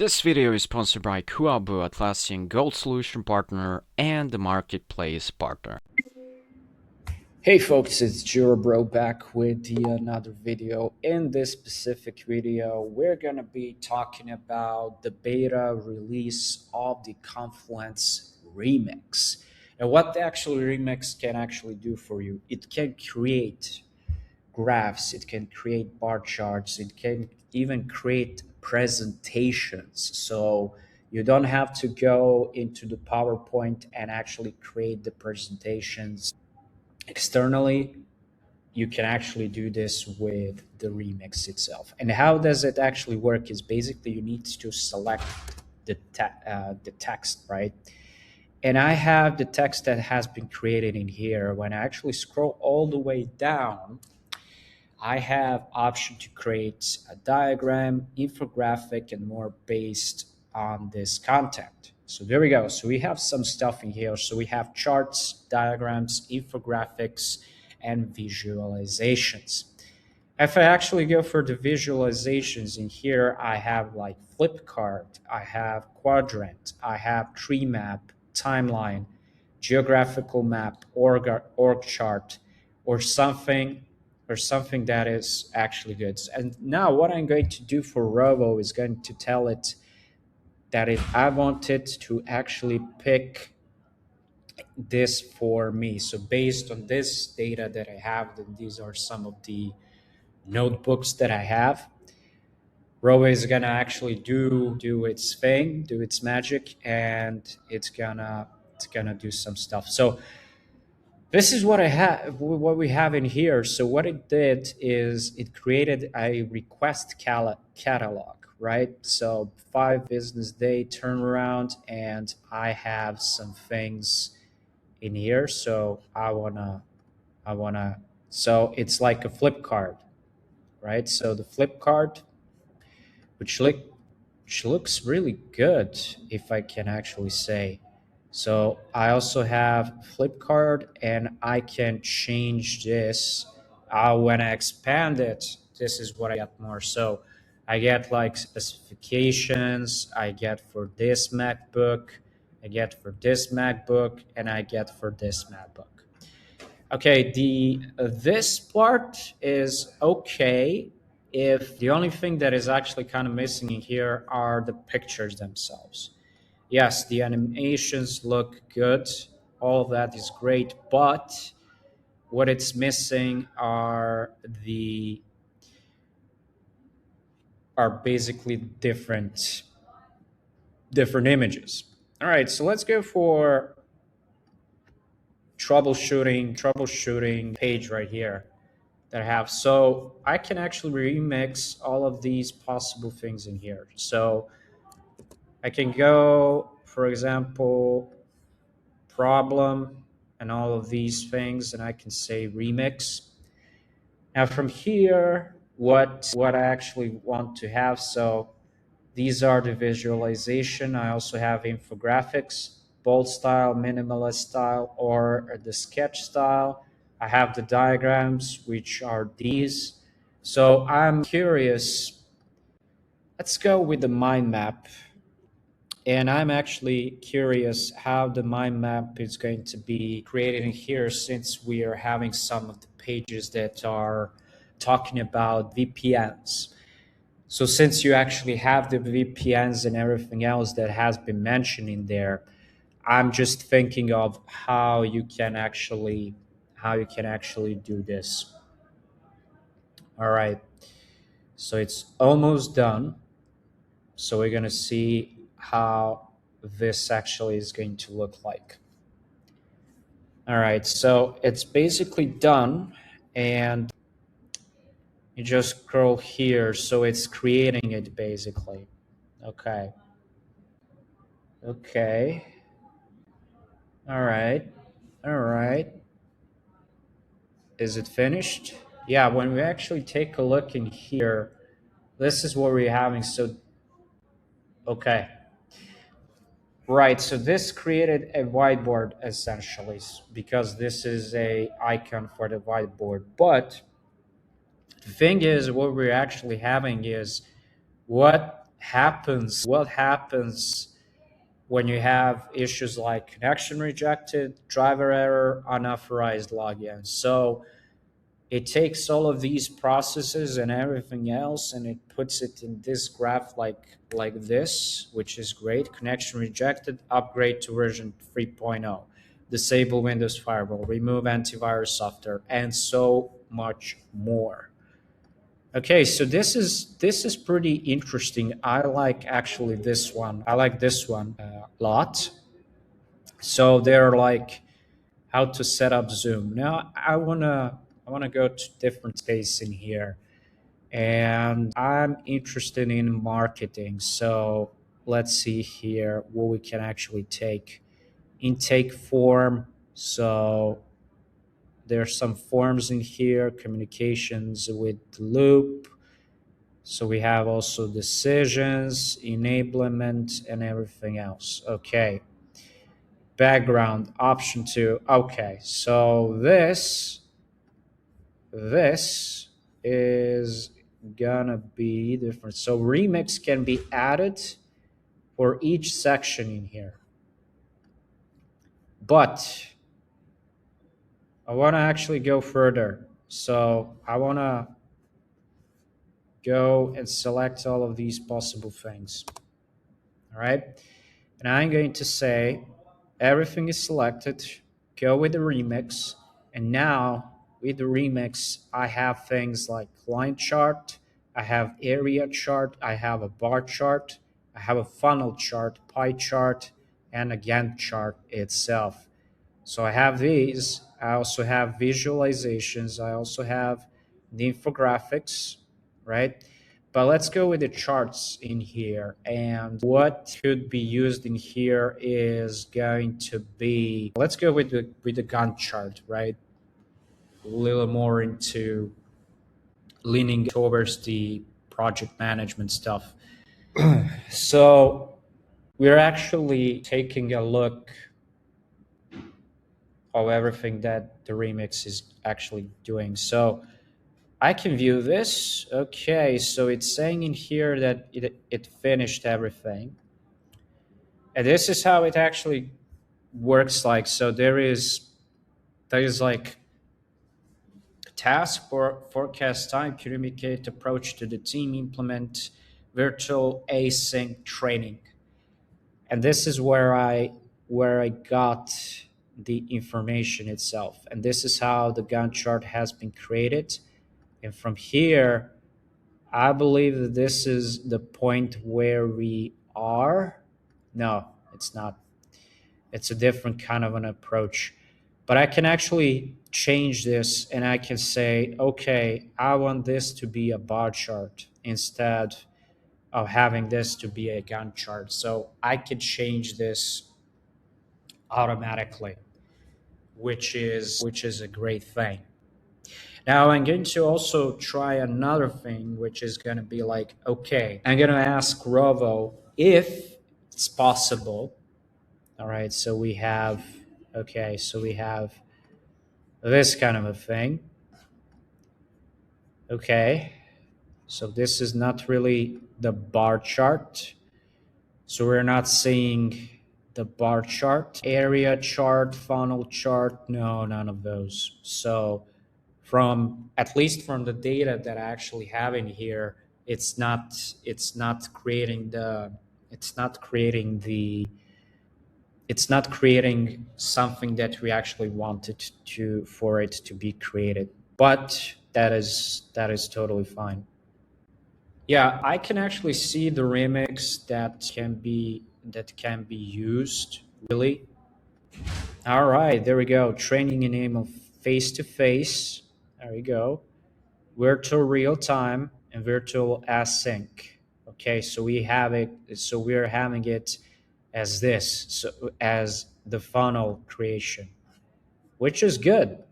This video is sponsored by Kuabu, Atlassian Gold Solution Partner and the Marketplace Partner. Hey folks, it's Bro back with another video. In this specific video, we're gonna be talking about the beta release of the Confluence Remix. And what the actual Remix can actually do for you. It can create graphs, it can create bar charts, it can even create presentations. So you don't have to go into the PowerPoint and actually create the presentations externally. You can actually do this with the remix itself. And how does it actually work is basically you need to select the text, right? And I have the text that has been created in here. When I actually scroll all the way down, I have option to create a diagram, infographic, and more based on this content. So there we go. So we have some stuff in here. So we have charts, diagrams, infographics, and visualizations. If I actually go for the visualizations in here, I have like flip chart, I have quadrant, I have tree map, timeline, geographical map, org chart, or something that is actually good. And now what I'm going to do for Rovo is going to tell it that I want it to actually pick this for me. So based on this data that I have, then these are some of the notebooks that I have. Rovo is gonna actually do its thing, do its magic, and it's gonna do some stuff. So this is what I have, what we have in here. So what it did is it created a request catalog, right? So 5 business day turnaround, and I have some things in here. So I wanna. So it's like a flip card, right? So the flip card, which looks really good, if I can actually say. So I also have flip card, and I can change this. When I expand it, this is what I get more. So I get like specifications, I get for this MacBook, I get for this MacBook, and I get for this MacBook. Okay, the this part is okay. If the only thing that is actually kind of missing in here are the pictures themselves. Yes, the animations look good. All of that is great, but what it's missing are basically different images. All right, so let's go for troubleshooting page right here that I have. So I can actually remix all of these possible things in here. So I can go, for example, problem and all of these things, and I can say remix. Now from here, what I actually want to have. So these are the visualization. I also have infographics, bold style, minimalist style, or the sketch style. I have the diagrams, which are these. So I'm curious. Let's go with the mind map. And I'm actually curious how the mind map is going to be created in here, since we are having some of the pages that are talking about VPNs. So since you actually have the VPNs and everything else that has been mentioned in there, I'm just thinking of how you can actually do this. All right. So it's almost done. So we're going to see how this actually is going to look like. All right. So it's basically done, and you just scroll here. So it's creating it basically. Okay. Okay. All right. All right. Is it finished? Yeah, when we actually take a look in here, this is what we're having. So, okay. Right, so this created a whiteboard essentially, because this is a icon for the whiteboard. But the thing is, what we're actually having is what what happens when you have issues like connection rejected, driver error, unauthorized login. So it takes all of these processes and everything else and it puts it in this graph like this, which is great. Connection rejected, upgrade to version 3.0, disable Windows Firewall, remove antivirus software, and so much more. Okay, so this is pretty interesting. I like actually this one. I like this one a lot. So they're like how to set up Zoom. Now I wanna go to different space in here, and I'm interested in marketing. So let's see here what we can actually take. Intake form. So there's some forms in here. Communications with Loop. So we have also decisions, enablement, and everything else. Okay. Background option 2. Okay. So this is gonna be different. So remix can be added for each section in here. But I want to actually go further. So I want to go and select all of these possible things. All right. And I'm going to say everything is selected, go with the remix. And now with the remix, I have things like line chart, I have area chart, I have a bar chart, I have a funnel chart, pie chart, and a Gantt chart itself. So I have these. I also have visualizations. I also have the infographics, right? But let's go with the charts in here. And what could be used in here is going to be, let's go with the Gantt chart, right? A little more into leaning towards the project management stuff. So we're actually taking a look of everything that the remix is actually doing. So I can view this. Okay, so it's saying in here that it finished everything. And this is how it actually works like. So there is like task for forecast time, communicate approach to the team, implement virtual async training. And this is where I got the information itself. And this is how the Gantt chart has been created. And from here, I believe that this is the point where we are. No, it's not. It's a different kind of an approach. But I can actually change this and I can say, okay, I want this to be a bar chart instead of having this to be a Gantt chart. So I can change this automatically, which is a great thing. Now I'm going to also try another thing, which is going to be like, okay, I'm going to ask Rovo if it's possible. All right, so we have, okay, so we have this kind of a thing. Okay, so this is not really the bar chart. So we're not seeing the bar chart, area chart, funnel chart. No, none of those. So from at least from the data that I actually have in here, it's not creating the it's not creating the it's not creating something that we actually wanted to for it to be created. But that is totally fine. Yeah, I can actually see the remix that can be used really. All right, there we go. Training in name of face to face. There we go. Virtual real time and virtual async. Okay, so we have it. So we're having it as this, so as the funnel creation, which is good,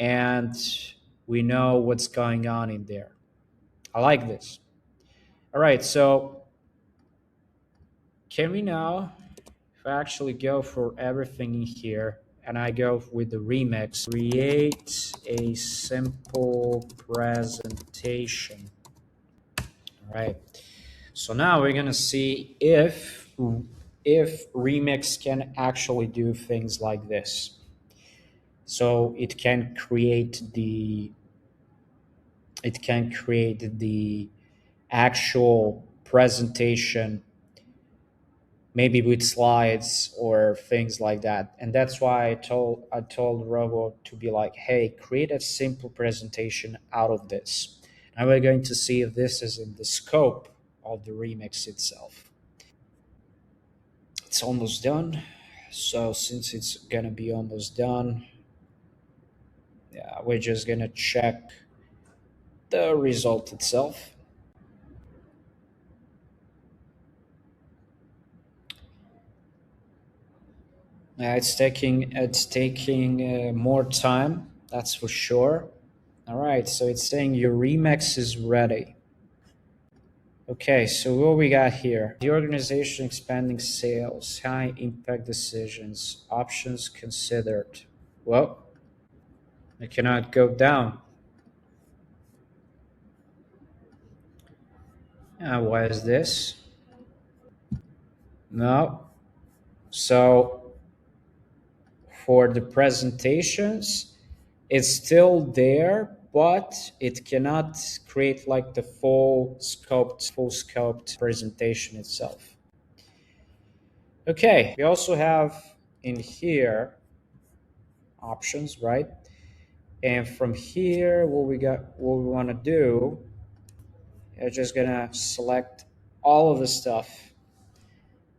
and we know what's going on in there. I like this. All right, so can we now, if I actually go for everything in here and I go with the remix, create a simple presentation. All right. So now we're gonna see if Remix can actually do things like this. So it can create the actual presentation, maybe with slides or things like that. And that's why I told Robo to be like, hey, create a simple presentation out of this. And we're going to see if this is in the scope of the remix itself. It's almost done. So since it's gonna be almost done, yeah, we're just gonna check the result itself. It's taking more time. That's for sure. All right, so it's saying your remix is ready. Okay, so what we got here? The organization expanding sales, high impact decisions, options considered. Well, I cannot go down. Why is this? No. So for the presentations, it's still there, but it cannot create like the full scoped presentation itself. Okay, we also have in here options, right? And from here, what we want to do, I'm just gonna select all of the stuff.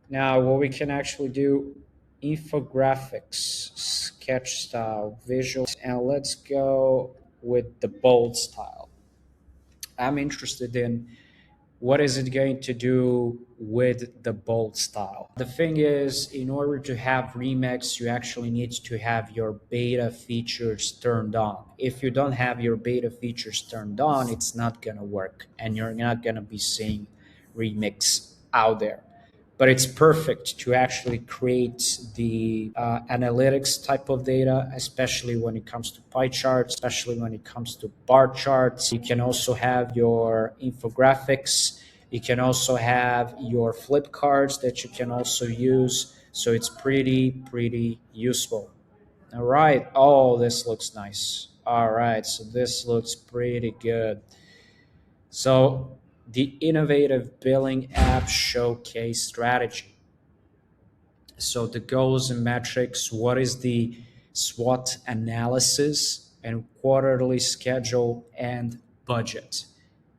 Now, what we can actually do, infographics, sketch style, visual, and let's go with the bold style. I'm interested in what is it going to do with the bold style. The thing is, in order to have Remix, you actually need to have your beta features turned on. If you don't have your beta features turned on, it's not going to work and you're not going to be seeing Remix out there. But it's perfect to actually create the analytics type of data, especially when it comes to pie charts, especially when it comes to bar charts. You can also have your infographics. You can also have your flip cards that you can also use. So it's pretty useful. All right. Oh, this looks nice. All right. So this looks pretty good. So the innovative billing app showcase strategy. So the goals and metrics, what is the SWOT analysis and quarterly schedule and budget,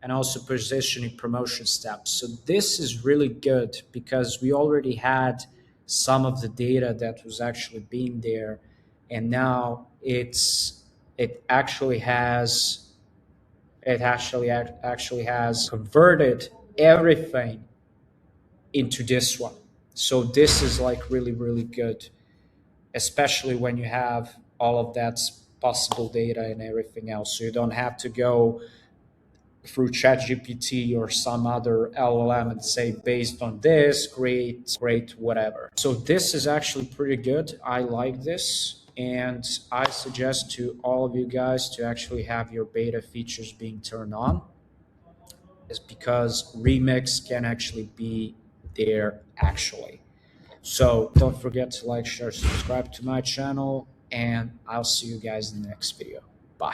and also positioning promotion steps. So this is really good because we already had some of the data that was actually being there, and now it actually has actually has converted everything into this one. So this is like really good, especially when you have all of that possible data and everything else. So you don't have to go through ChatGPT or some other LLM and say, based on this, great, whatever. So this is actually pretty good. I like this. And I suggest to all of you guys to actually have your beta features being turned on, is because Remix can actually be there actually. So don't forget to like, share, subscribe to my channel, and I'll see you guys in the next video.